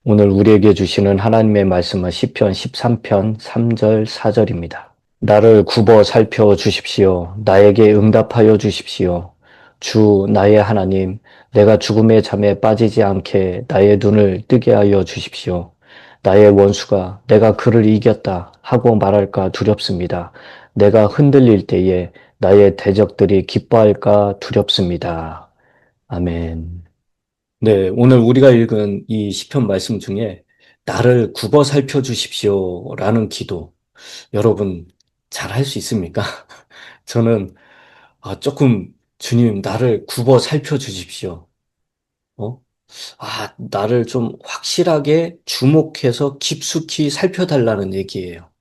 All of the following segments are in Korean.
오늘 우리에게 주시는 하나님의 말씀은 시편 13편 3절 4절입니다. 나를 굽어 살펴 주십시오. 나에게 응답하여 주십시오. 주 나의 하나님, 내가 죽음의 잠에 빠지지 않게 나의 눈을 뜨게 하여 주십시오. 나의 원수가 내가 그를 이겼다 하고 말할까 두렵습니다. 내가 흔들릴 때에 나의 대적들이 기뻐할까 두렵습니다. 아멘. 네, 오늘 우리가 읽은 이 시편 말씀 중에 나를 굽어 살펴 주십시오라는 기도, 여러분 잘 할 수 있습니까? 저는 조금 주님 나를 굽어 살펴 주십시오. 어? 나를 좀 확실하게 주목해서 깊숙이 살펴달라는 얘기예요.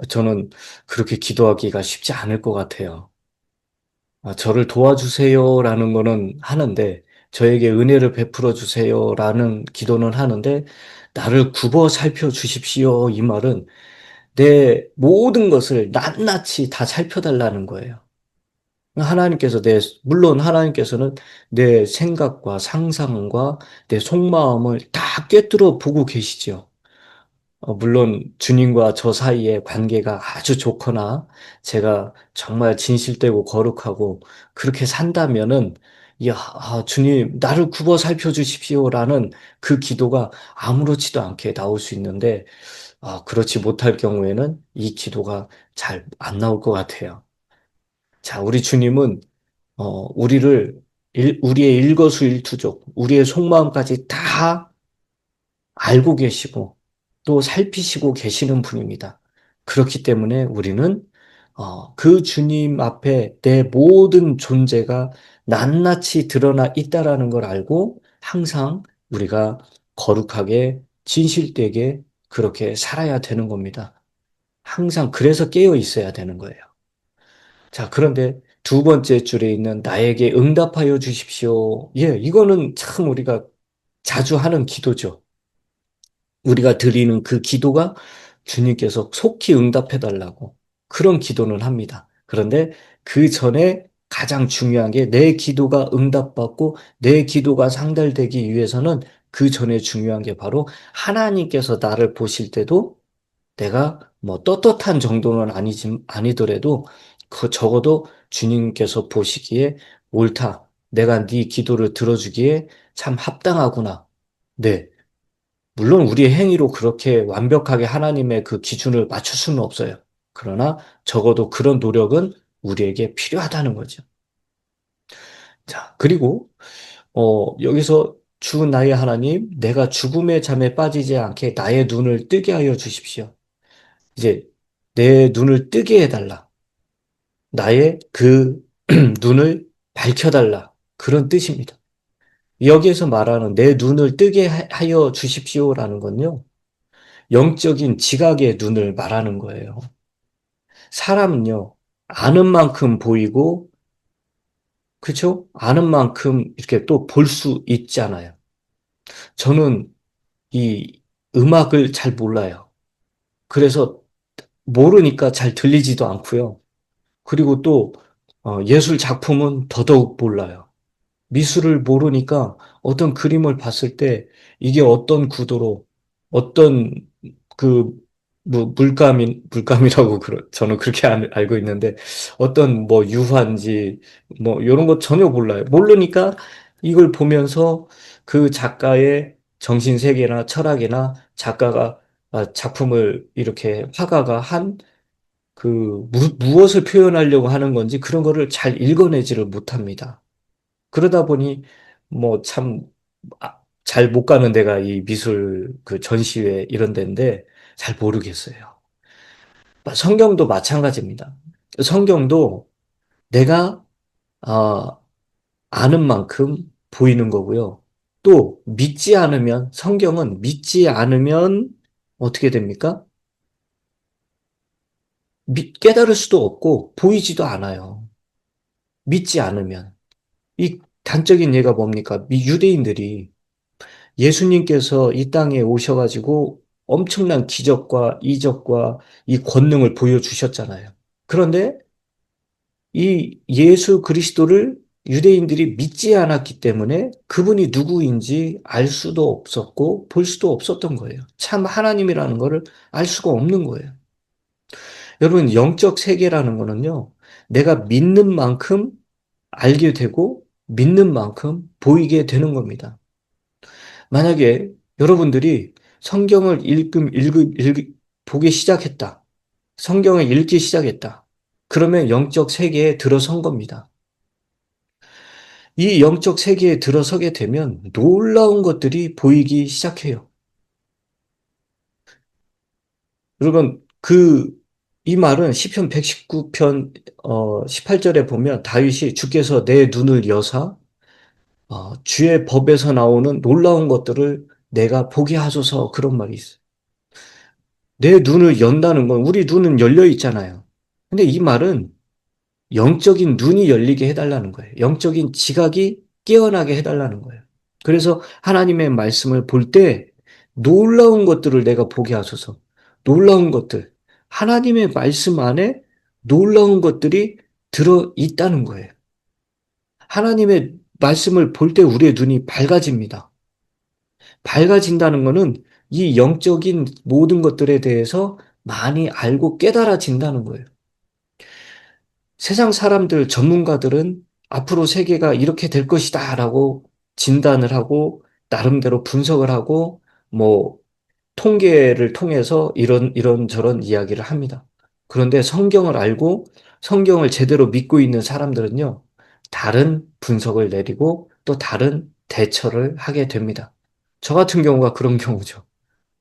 저는 그렇게 기도하기가 쉽지 않을 것 같아요. 저를 도와주세요라는 거는 하는데, 저에게 은혜를 베풀어 주세요라는 기도는 하는데, 나를 굽어 살펴 주십시오. 이 말은 내 모든 것을 낱낱이 다 살펴달라는 거예요. 물론 하나님께서는 내 생각과 상상과 내 속마음을 다 꿰뚫어 보고 계시죠. 물론 주님과 저 사이의 관계가 아주 좋거나 제가 정말 진실되고 거룩하고 그렇게 산다면은 주님 나를 굽어 살펴 주십시오라는 그 기도가 아무렇지도 않게 나올 수 있는데 그렇지 못할 경우에는 이 기도가 잘 안 나올 것 같아요. 자, 우리 주님은 우리의 일거수일투족, 우리의 속마음까지 다 알고 계시고 또 살피시고 계시는 분입니다. 그렇기 때문에 우리는 그 주님 앞에 내 모든 존재가 낱낱이 드러나 있다라는 걸 알고 항상 우리가 거룩하게 진실되게 그렇게 살아야 되는 겁니다. 항상 그래서 깨어 있어야 되는 거예요. 자, 그런데 두 번째 줄에 있는 나에게 응답하여 주십시오. 예, 이거는 참 우리가 자주 하는 기도죠. 우리가 드리는 그 기도가 주님께서 속히 응답해 달라고 그런 기도는 합니다. 그런데 그 전에 가장 중요한 게 내 기도가 응답받고 내 기도가 상달되기 위해서는 그 전에 중요한 게 바로 하나님께서 나를 보실 때도 내가 뭐 떳떳한 정도는 아니더라도 그 적어도 주님께서 보시기에 옳다. 내가 네 기도를 들어주기에 참 합당하구나. 네. 물론 우리의 행위로 그렇게 완벽하게 하나님의 그 기준을 맞출 수는 없어요. 그러나 적어도 그런 노력은 우리에게 필요하다는 거죠. 자, 그리고 여기서 주 나의 하나님, 내가 죽음의 잠에 빠지지 않게 나의 눈을 뜨게 하여 주십시오. 이제 내 눈을 뜨게 해달라. 나의 그 눈을 밝혀달라. 그런 뜻입니다. 여기에서 말하는 내 눈을 뜨게 하여 주십시오라는 건요. 영적인 지각의 눈을 말하는 거예요. 사람은요, 아는 만큼 보이고, 그쵸? 아는 만큼 이렇게 또 볼 수 있잖아요. 저는 이 음악을 잘 몰라요. 그래서 모르니까 잘 들리지도 않고요. 그리고 또 예술 작품은 더더욱 몰라요. 미술을 모르니까 어떤 그림을 봤을 때 이게 어떤 구도로 어떤 그 물감이라고 저는 그렇게 알고 있는데 어떤 뭐 유화인지 뭐 이런 거 전혀 몰라요. 모르니까 이걸 보면서 그 작가의 정신 세계나 철학이나 작가가 작품을 이렇게 화가가 한 그 무엇을 표현하려고 하는 건지 그런 거를 잘 읽어내지를 못합니다. 그러다 보니 뭐 참 잘 못 가는 데가 이 미술 그 전시회 이런 데인데 잘 모르겠어요. 성경도 마찬가지입니다. 성경도 내가 아, 아는 만큼 보이는 거고요. 또 성경은 믿지 않으면 어떻게 됩니까? 깨달을 수도 없고 보이지도 않아요. 믿지 않으면. 이 단적인 예가 뭡니까? 유대인들이 예수님께서 이 땅에 오셔가지고 엄청난 기적과 이적과 이 권능을 보여주셨잖아요. 그런데 이 예수 그리스도를 유대인들이 믿지 않았기 때문에 그분이 누구인지 알 수도 없었고 볼 수도 없었던 거예요. 참 하나님이라는 것을 알 수가 없는 거예요. 여러분, 영적 세계라는 거는요, 내가 믿는 만큼 알게 되고 믿는 만큼 보이게 되는 겁니다. 만약에 여러분들이 성경을 보기 시작했다. 성경을 읽기 시작했다. 그러면 영적 세계에 들어선 겁니다. 이 영적 세계에 들어서게 되면 놀라운 것들이 보이기 시작해요. 여러분, 이 말은 시편 119편 18절에 보면 다윗이 주께서 내 눈을 여사 주의 법에서 나오는 놀라운 것들을 내가 보게 하소서, 그런 말이 있어요. 내 눈을 연다는 건 우리 눈은 열려 있잖아요. 근데 이 말은 영적인 눈이 열리게 해달라는 거예요. 영적인 지각이 깨어나게 해달라는 거예요. 그래서 하나님의 말씀을 볼 때 놀라운 것들을 내가 보게 하소서. 놀라운 것들. 하나님의 말씀 안에 놀라운 것들이 들어 있다는 거예요. 하나님의 말씀을 볼 때 우리의 눈이 밝아집니다. 밝아진다는 것은 이 영적인 모든 것들에 대해서 많이 알고 깨달아진다는 거예요. 세상 사람들, 전문가들은 앞으로 세계가 이렇게 될 것이다 라고 진단을 하고 나름대로 분석을 하고 뭐 통계를 통해서 이런 저런 이야기를 합니다. 그런데 성경을 알고 성경을 제대로 믿고 있는 사람들은요, 다른 분석을 내리고 또 다른 대처를 하게 됩니다. 저 같은 경우가 그런 경우죠.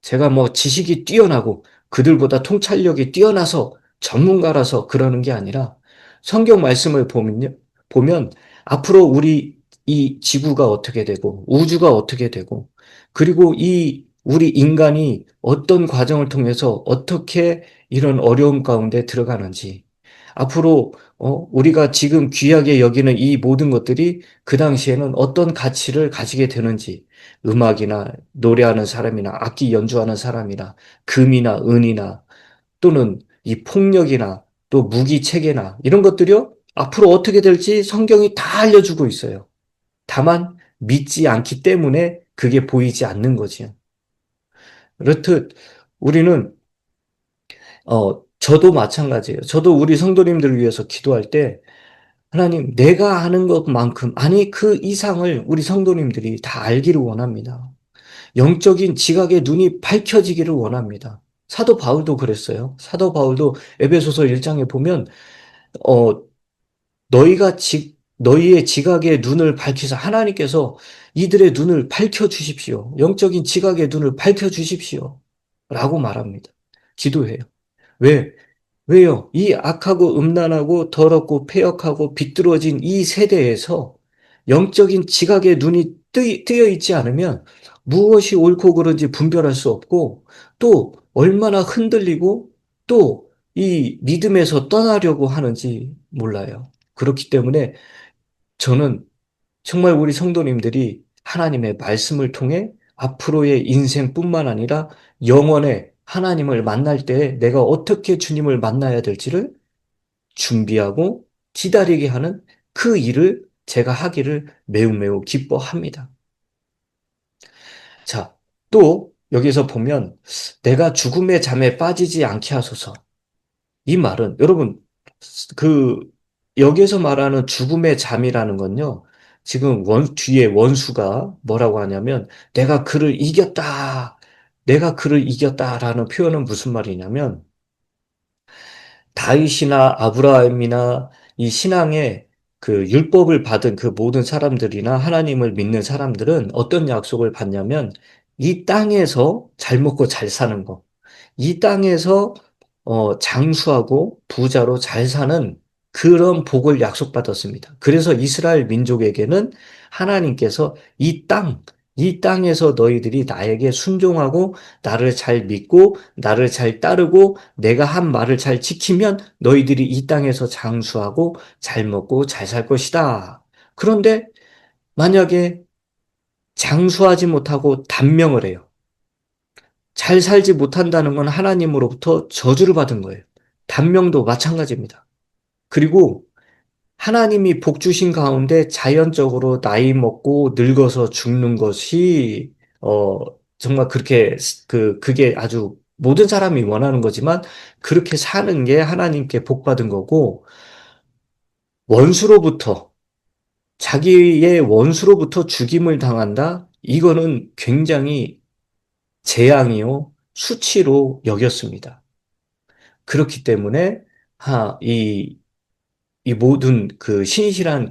제가 뭐 지식이 뛰어나고 그들보다 통찰력이 뛰어나서 전문가라서 그러는 게 아니라 성경 말씀을 보면 앞으로 우리 이 지구가 어떻게 되고 우주가 어떻게 되고 그리고 이 우리 인간이 어떤 과정을 통해서 어떻게 이런 어려움 가운데 들어가는지 앞으로 우리가 지금 귀하게 여기는 이 모든 것들이 그 당시에는 어떤 가치를 가지게 되는지 음악이나 노래하는 사람이나 악기 연주하는 사람이나 금이나 은이나 또는 이 폭력이나 또 무기 체계나 이런 것들이요. 앞으로 어떻게 될지 성경이 다 알려주고 있어요. 다만 믿지 않기 때문에 그게 보이지 않는 거지요. 그렇듯 우리는 저도 마찬가지예요. 저도 우리 성도님들을 위해서 기도할 때 하나님, 내가 아는 것만큼 아니 그 이상을 우리 성도님들이 다 알기를 원합니다. 영적인 지각의 눈이 밝혀지기를 원합니다. 사도 바울도 그랬어요. 사도 바울도 에베소서 1장에 보면 어 너희의 지각의 눈을 밝히사 하나님께서 이들의 눈을 밝혀 주십시오. 영적인 지각의 눈을 밝혀 주십시오. 라고 말합니다. 기도해요. 왜? 왜요? 이 악하고 음란하고 더럽고 패역하고 비뚤어진 이 세대에서 영적인 지각의 눈이 뜨여 있지 않으면 무엇이 옳고 그른지 분별할 수 없고 또 얼마나 흔들리고 또 이 믿음에서 떠나려고 하는지 몰라요. 그렇기 때문에 저는 정말 우리 성도님들이 하나님의 말씀을 통해 앞으로의 인생뿐만 아니라 영원에 하나님을 만날 때 내가 어떻게 주님을 만나야 될지를 준비하고 기다리게 하는 그 일을 제가 하기를 매우 매우 기뻐합니다. 자, 또 여기서 보면 내가 죽음의 잠에 빠지지 않게 하소서. 이 말은 여러분 그 여기서 말하는 죽음의 잠이라는 건요. 지금 뒤에 원수가 뭐라고 하냐면 내가 그를 이겼다. 내가 그를 이겼다라는 표현은 무슨 말이냐면 다윗이나 아브라함이나 이 신앙의 그 율법을 받은 그 모든 사람들이나 하나님을 믿는 사람들은 어떤 약속을 받냐면 이 땅에서 잘 먹고 잘 사는 거. 이 땅에서 장수하고 부자로 잘 사는 그런 복을 약속받았습니다. 그래서 이스라엘 민족에게는 하나님께서 이 땅에서 너희들이 나에게 순종하고 나를 잘 믿고 나를 잘 따르고 내가 한 말을 잘 지키면 너희들이 이 땅에서 장수하고 잘 먹고 잘 살 것이다. 그런데 만약에 장수하지 못하고 단명을 해요. 잘 살지 못한다는 건 하나님으로부터 저주를 받은 거예요. 단명도 마찬가지입니다. 그리고 하나님이 복 주신 가운데 자연적으로 나이 먹고 늙어서 죽는 것이, 어, 정말 그렇게, 그게 아주 모든 사람이 원하는 거지만, 그렇게 사는 게 하나님께 복 받은 거고, 원수로부터, 자기의 원수로부터 죽임을 당한다? 이거는 굉장히 재앙이요, 수치로 여겼습니다. 그렇기 때문에, 이 모든 그 신실한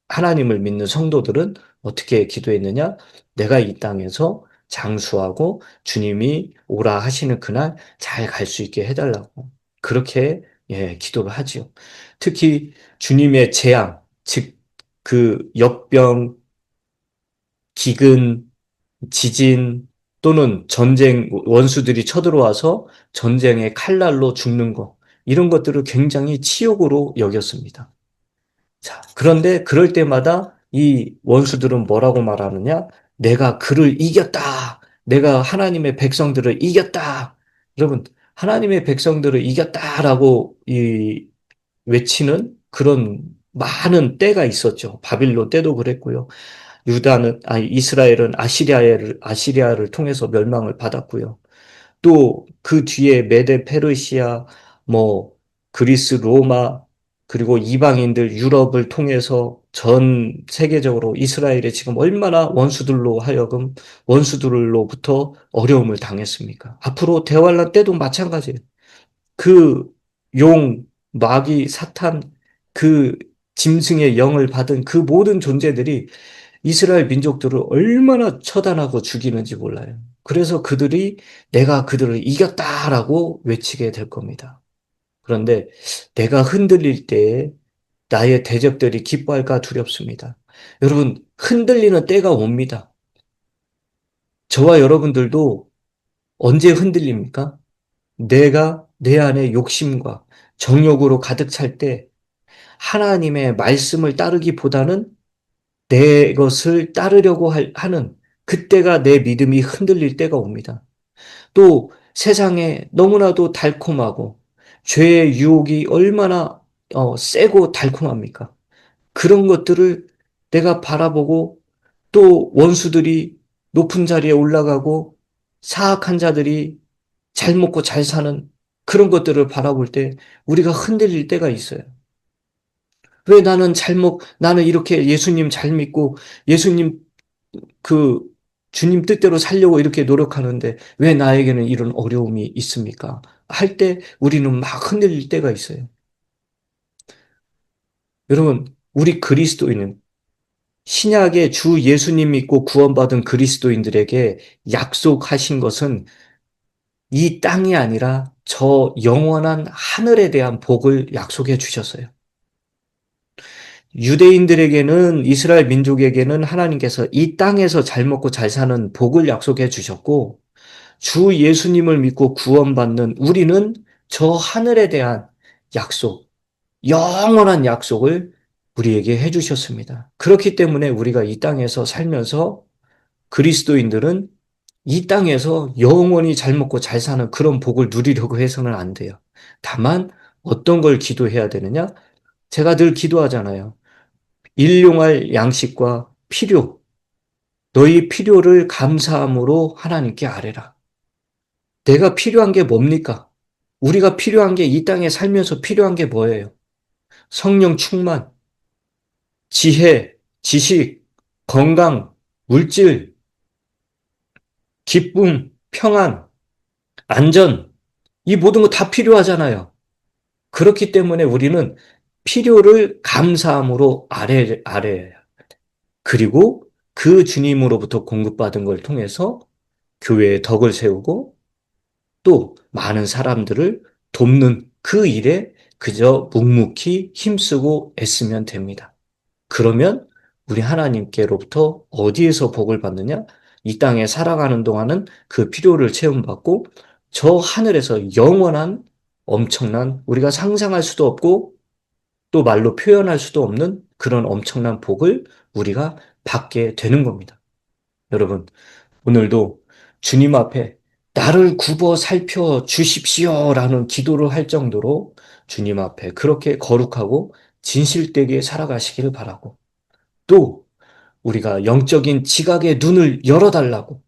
하나님을 믿는 성도들은 어떻게 기도했느냐? 내가 이 땅에서 장수하고 주님이 오라 하시는 그날 잘 갈 수 있게 해달라고. 그렇게, 예, 기도를 하지요. 특히 주님의 재앙, 즉, 그 역병, 기근, 지진 또는 전쟁, 원수들이 쳐들어와서 전쟁의 칼날로 죽는 것, 이런 것들을 굉장히 치욕으로 여겼습니다. 자, 그런데 그럴 때마다 이 원수들은 뭐라고 말하느냐? 내가 그를 이겼다. 내가 하나님의 백성들을 이겼다. 여러분, 하나님의 백성들을 이겼다라고 외치는 그런 많은 때가 있었죠. 바빌론 때도 그랬고요. 이스라엘은 아시리아를 통해서 멸망을 받았고요. 또 그 뒤에 메데 페르시아, 뭐 그리스, 로마, 그리고 이방인들 유럽을 통해서 전 세계적으로 이스라엘에 지금 얼마나 원수들로 하여금 원수들로부터 어려움을 당했습니까? 앞으로 대환란 때도 마찬가지예요. 그 용, 마귀, 사탄, 그 짐승의 영을 받은 그 모든 존재들이 이스라엘 민족들을 얼마나 처단하고 죽이는지 몰라요. 그래서 그들이 내가 그들을 이겼다라고 외치게 될 겁니다. 그런데 내가 흔들릴 때에 나의 대적들이 기뻐할까 두렵습니다. 여러분, 흔들리는 때가 옵니다. 저와 여러분들도 언제 흔들립니까? 내가 내 안에 욕심과 정욕으로 가득 찰 때 하나님의 말씀을 따르기보다는 내 것을 따르려고 하는 그때가 내 믿음이 흔들릴 때가 옵니다. 또 세상에 너무나도 달콤하고 죄의 유혹이 얼마나 세고 달콤합니까? 그런 것들을 내가 바라보고 또 원수들이 높은 자리에 올라가고 사악한 자들이 잘 먹고 잘 사는 그런 것들을 바라볼 때 우리가 흔들릴 때가 있어요. 왜 나는 이렇게 예수님 잘 믿고 예수님 그 주님 뜻대로 살려고 이렇게 노력하는데 왜 나에게는 이런 어려움이 있습니까? 할 때 우리는 막 흔들릴 때가 있어요. 여러분, 우리 그리스도인은 신약의 주 예수님 믿고 구원받은 그리스도인들에게 약속하신 것은 이 땅이 아니라 저 영원한 하늘에 대한 복을 약속해 주셨어요. 유대인들에게는 이스라엘 민족에게는 하나님께서 이 땅에서 잘 먹고 잘 사는 복을 약속해 주셨고 주 예수님을 믿고 구원받는 우리는 저 하늘에 대한 약속, 영원한 약속을 우리에게 해주셨습니다. 그렇기 때문에 우리가 이 땅에서 살면서 그리스도인들은 이 땅에서 영원히 잘 먹고 잘 사는 그런 복을 누리려고 해서는 안 돼요. 다만 어떤 걸 기도해야 되느냐? 제가 늘 기도하잖아요. 일용할 양식과 필요, 너희 필요를 감사함으로 하나님께 아뢰라. 내가 필요한 게 뭡니까? 우리가 필요한 게 이 땅에 살면서 필요한 게 뭐예요? 성령 충만, 지혜, 지식, 건강, 물질, 기쁨, 평안, 안전, 이 모든 거 다 필요하잖아요. 그렇기 때문에 우리는 필요를 감사함으로 아래해요. 그리고 그 주님으로부터 공급받은 걸 통해서 교회의 덕을 세우고 또 많은 사람들을 돕는 그 일에 그저 묵묵히 힘쓰고 애쓰면 됩니다. 그러면 우리 하나님께로부터 어디에서 복을 받느냐? 이 땅에 살아가는 동안은 그 필요를 채움받고 저 하늘에서 영원한 엄청난 우리가 상상할 수도 없고 또 말로 표현할 수도 없는 그런 엄청난 복을 우리가 받게 되는 겁니다. 여러분, 오늘도 주님 앞에 나를 굽어 살펴 주십시오라는 기도를 할 정도로 주님 앞에 그렇게 거룩하고 진실되게 살아가시기를 바라고, 또 우리가 영적인 지각의 눈을 열어달라고.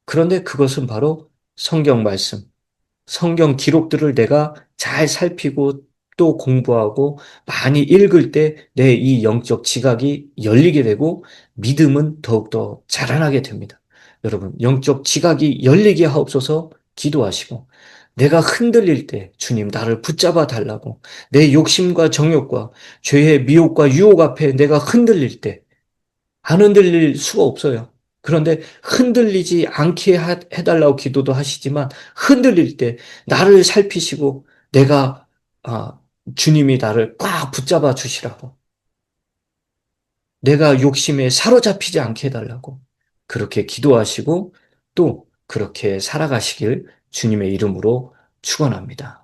그런데 그것은 바로 성경 말씀, 성경 기록들을 내가 잘 살피고 또 공부하고 많이 읽을 때 내 이 영적 지각이 열리게 되고 믿음은 더욱더 자라나게 됩니다. 여러분, 영적 지각이 열리게 하옵소서. 기도하시고, 내가 흔들릴 때 주님 나를 붙잡아 달라고, 내 욕심과 정욕과 죄의 미혹과 유혹 앞에 내가 흔들릴 때, 안 흔들릴 수가 없어요. 그런데 흔들리지 않게 해달라고 기도도 하시지만, 흔들릴 때 나를 살피시고 내가 아, 주님이 나를 꽉 붙잡아 주시라고, 내가 욕심에 사로잡히지 않게 해달라고 그렇게 기도하시고 또 그렇게 살아가시길 주님의 이름으로 축원합니다.